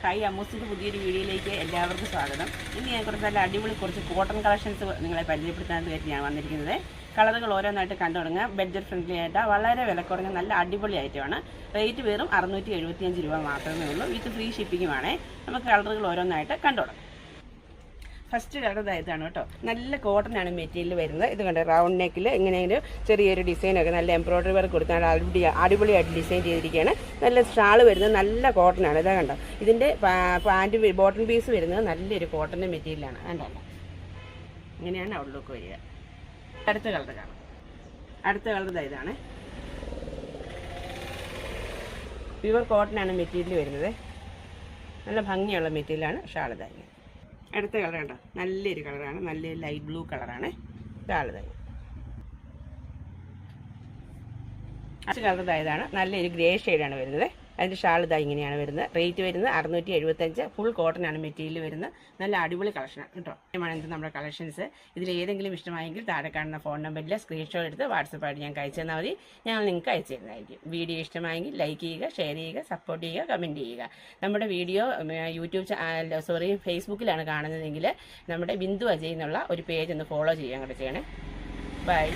Hi, അമ്മൂസിൻ്റെ പുതിയൊരു വീഡിയോയിലേക്ക് എല്ലാവർക്കും സ്വാഗതം. ഇന്ന് ഞാൻ നല്ല അടിപൊളി കുറച്ച് കോട്ടൺ കളക്ഷൻസ് നിങ്ങളെ പരിചയപ്പെടുത്താനായിട്ട് ഞാൻ വന്നിരിക്കുന്നത്. കളറുകൾ ഓരോന്നായിട്ട് കണ്ടു തുടങ്ങുക. ബഡ്ജറ്റ് ഫ്രണ്ട്ലി ആയിട്ട് വളരെ വില കുറഞ്ഞ നല്ല അടിപൊളി ഐറ്റമാണ്. റേറ്റ് വെറും 675 രൂപ മാത്രമേ ഉള്ളൂ. വിത്ത് ഫ്രീ ഷിപ്പിങ്ങുമാണ്. നമുക്ക് കളറുകൾ ഓരോന്നായിട്ട് കണ്ടു തുടങ്ങാം. ഫസ്റ്റ് കളർ ഇതാണ് കേട്ടോ. നല്ല കോട്ടനാണ് മെറ്റീരിയൽ വരുന്നത്. ഇത് കണ്ടോ, റൗണ്ട് നെക്കിൽ ഇങ്ങനെയൊരു ചെറിയൊരു ഡിസൈനൊക്കെ നല്ല എംബ്രോയ്ഡറി വർക്ക് കൊടുത്താണ് അടിപൊളിയായിട്ട് ഡിസൈൻ ചെയ്തിരിക്കുകയാണ്. നല്ല ഷാൾ വരുന്നത് നല്ല കോട്ടനാണ്. ഇതാ കണ്ടോ, ഇതിൻ്റെ പാൻറ്റ് ബോട്ടം പീസ് വരുന്നത് നല്ലൊരു കോട്ടൻ്റെ മെറ്റീരിയലാണ്. കണ്ടോ, ഇങ്ങനെയാണ് ഔട്ട്ലുക്ക് വരിക. അടുത്ത കളർ കാണാം. അടുത്ത കളർ ഇതാണ്. പ്യുവർ കോട്ടനാണ് മെറ്റീരിയൽ വരുന്നത്. നല്ല ഭംഗിയുള്ള മെറ്റീരിയലാണ്. ഷാൾ ഇതായി. അടുത്ത കളർ കണ്ടോ, നല്ലൊരു കളറാണ്. നല്ലൊരു ലൈറ്റ് ബ്ലൂ കളറാണ്. ഷാൾ ഇതായി. അടുത്ത കളർ ഇതായതാണ്. നല്ലൊരു ഗ്രേ ഷെയ്ഡാണ് വരുന്നത്. അതിൻ്റെ ഷാൾ ഇതായി ഇങ്ങനെയാണ് വരുന്നത്. റേറ്റ് വരുന്നത് 675. ഫുൾ കോട്ടനാണ് മെറ്റീരിയൽ വരുന്നത്. നല്ല അടിപൊളി കളക്ഷനാണ് കേട്ടോ. ഇത് നമ്മുടെ കളക്ഷൻസ്. ഇതിൽ ഏതെങ്കിലും ഇഷ്ടമായെങ്കിൽ താഴെ കാണുന്ന ഫോൺ നമ്പറിൽ സ്ക്രീൻഷോട്ട് എടുത്ത് വാട്സപ്പായിട്ട് ഞങ്ങൾക്ക് അയച്ചു തന്നാൽ മതി. ഞങ്ങൾ നിങ്ങൾക്ക് അയച്ചു തരുന്നതായിരിക്കും. വീഡിയോ ഇഷ്ടമായെങ്കിൽ ലൈക്ക് ചെയ്യുക, ഷെയർ ചെയ്യുക, സപ്പോർട്ട് ചെയ്യുക, കമൻറ്റ് ചെയ്യുക. നമ്മുടെ വീഡിയോ ഫേസ്ബുക്കിലാണ് കാണുന്നതെങ്കിൽ നമ്മുടെ ബിന്ദു അജയ് എന്നുള്ള ഒരു പേജ് ഒന്ന് ഫോളോ ചെയ്യാൻ കൂടെ ചെയ്യണേ. ബൈ.